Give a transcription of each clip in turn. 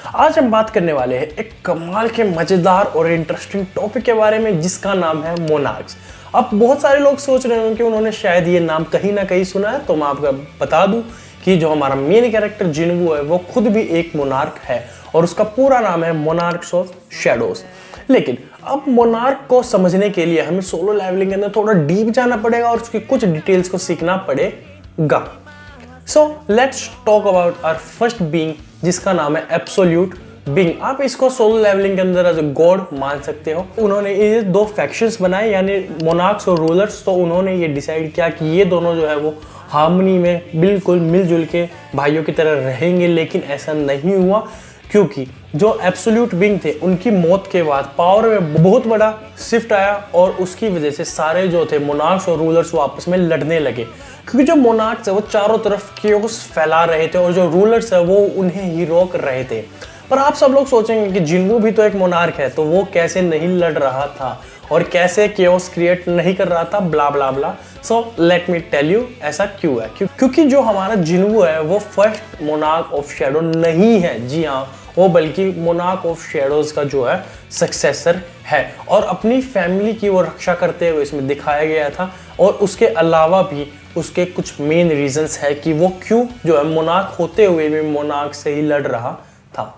आज हम बात करने वाले हैं एक कमाल के मजेदार और इंटरेस्टिंग टॉपिक के बारे में जिसका नाम है मोनार्क्स। अब बहुत सारे लोग सोच रहे होंगे कि उन्होंने शायद ये नाम कहीं ना कहीं सुना है, तो मैं आपको बता दूं कि जो हमारा मेन कैरेक्टर जिन्वू है वो खुद भी एक मोनार्क है और उसका पूरा नाम है मोनार्क्स ऑफ शैडोज। लेकिन अब मोनार्क को समझने के लिए हमें सोलो लेवलिंग के अंदर थोड़ा डीप जाना पड़ेगा और उसकी कुछ डिटेल्स को सीखना पड़ेगा। So let's talk about our first being जिसका नाम है एब्सोल्यूट बीइंग। आप इसको सोलो लेवलिंग के अंदर एज अ गॉड मान सकते हो। उन्होंने ये दो फैक्शंस बनाए यानी मोनार्क्स और रूलर्स, तो उन्होंने ये डिसाइड किया कि ये दोनों जो है वो हार्मनी में बिल्कुल मिलजुल के भाइयों की तरह रहेंगे, लेकिन ऐसा नहीं हुआ क्योंकि जो एब्सोल्यूट बीइंग थे उनकी मौत के बाद पावर में बहुत बड़ा शिफ्ट आया और उसकी वजह से सारे जो थे मोनार्क्स और रूलर्स वो आपस में लड़ने लगे, क्योंकि जो मोनार्क्स है वो चारों तरफ केओस फैला रहे थे और जो रूलर्स है वो उन्हें ही रोक रहे थे। पर आप सब लोग सोचेंगे कि जिन्वू भी तो एक मोनार्क है, तो वो कैसे नहीं लड़ रहा था और कैसे केओस क्रिएट नहीं कर रहा था, blah blah blah. So let me tell you ऐसा क्यों है। क्योंकि जो हमारा जिन्वू है वो फर्स्ट मोनार्क ऑफ शैडो नहीं है, जी हाँ, वो बल्कि मोनार्क ऑफ शैडोज का जो है सक्सेसर है और अपनी फैमिली की वो रक्षा करते हुए इसमें दिखाया गया था। और उसके अलावा भी उसके कुछ मेन रीजंस है कि वो क्यों जो है मोनार्क होते हुए भी मोनार्क से ही लड़ रहा था।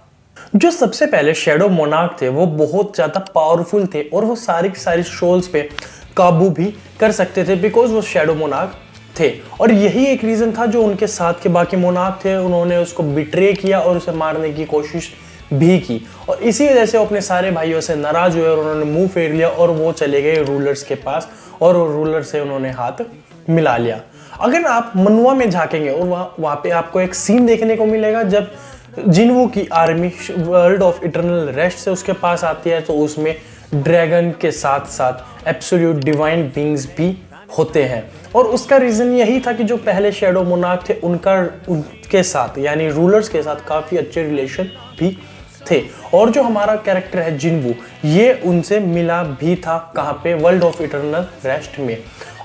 जो सबसे पहले शैडो मोनार्क थे वो बहुत ज़्यादा पावरफुल थे और वो सारी की सारी सोल्स पे काबू भी कर सकते थे बिकॉज वो शैडो मोनार्क थे। और यही एक रीज़न था जो उनके साथ के बाकी मोनार्क थे उन्होंने उसको बिट्रे किया और उसे मारने की कोशिश भी की और इसी वजह से वो अपने सारे भाइयों से नाराज हुए और उन्होंने मुंह फेर लिया और वो चले गए रूलर्स के पास और रूलर से उन्होंने हाथ मिला लिया। अगर आप मनुआ में झांकेंगे और वहाँ पे आपको एक सीन देखने को मिलेगा जब जिन्वू की army world of eternal rest से उसके पास आती है, तो उसमें ड्रैगन के साथ साथ एब्सोल्यूट डिवाइन बीइंग्स भी होते हैं। और उसका रीज़न यही था कि जो पहले शैडो मोनार्क थे उनके साथ यानी रूलर्स के साथ काफ़ी अच्छे रिलेशन भी थे। और जो हमारा कैरेक्टर है जिन्वू ये उनसे मिला भी था, कहाँ पे, वर्ल्ड ऑफ इटर्नल रेस्ट में।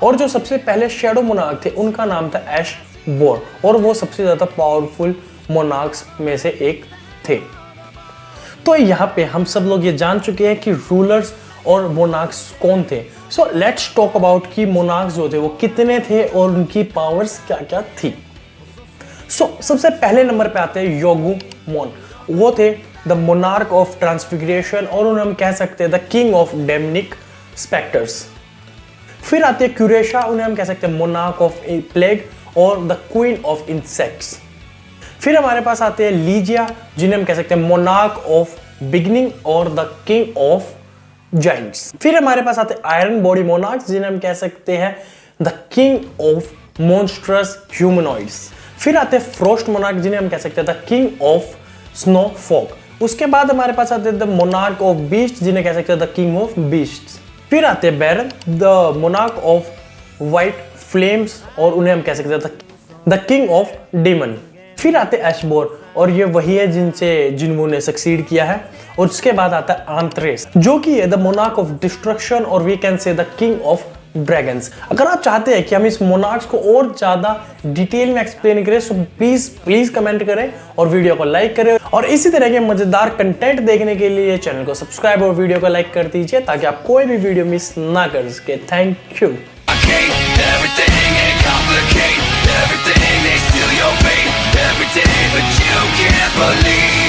और जो सबसे पहले शैडो मोनार्क थे उनका नाम था एशबोर और वो सबसे ज़्यादा पावरफुल मोनार्क्स में से एक थे। तो यहाँ पे हम सब लोग ये जान चुके हैं कि रूलर्स और मोनार्क्स कौन थे। सो लेट्स टॉक अबाउट कि मोनार्क्स जो थे वो कितने थे और उनकी पावर्स क्या क्या थी। सबसे पहले नंबर पे आते हैं योगुमोन। वो थे द मोनार्क ऑफ ट्रांसफिगरेशन और उन्हें हम कह सकते हैं the king of demonic spectres. फिर आते हैं क्यूरेशा, उन्हें हम कह सकते हैं मोनार्क ऑफ प्लेग और द क्वीन ऑफ इंसेक्ट्स। फिर हमारे पास आते हैं लीजिया जिन्हें हम कह सकते हैं मोनार्क ऑफ बिगिनिंग और द किंग ऑफ जाइंट्स। फिर हमारे पास आते हैं आयरन बॉडी मोनार्क्स जिन्हें हम कह सकते हैं the king of monstrous humanoids. फिर आते हैं फ्रोस्ट मोनार्क जिन्हें हम कह सकते हैं the king of snow fog. उसके बाद हमारे पास आते हैं द मोनार्क ऑफ बीस्ट जिन्हें कह सकते हैं द किंग ऑफ बीस्ट्स। फिर आते हैं baron the monarch of white flames और उन्हें हम कह सकते हैं द किंग ऑफ डेमन। फिर आते एशबोर और ये वही है जिनसे जिन्वू ने सक्सीड किया है। और उसके बाद आता है आंथरेस जो कि है द मोनार्क ऑफ डिस्ट्रक्शन और we can say the king of dragons. अगर आप चाहते हैं कि हम इस मोनार्क्स को और ज्यादा डिटेल में एक्सप्लेन करें तो प्लीज कमेंट करें और वीडियो को लाइक करें और इसी तरह के मजेदार कंटेंट देखने के लिए चैनल को सब्सक्राइब और वीडियो को लाइक कर दीजिए ताकि आप कोई भी वीडियो मिस ना कर सके। Thank you. Every day, but you can't believe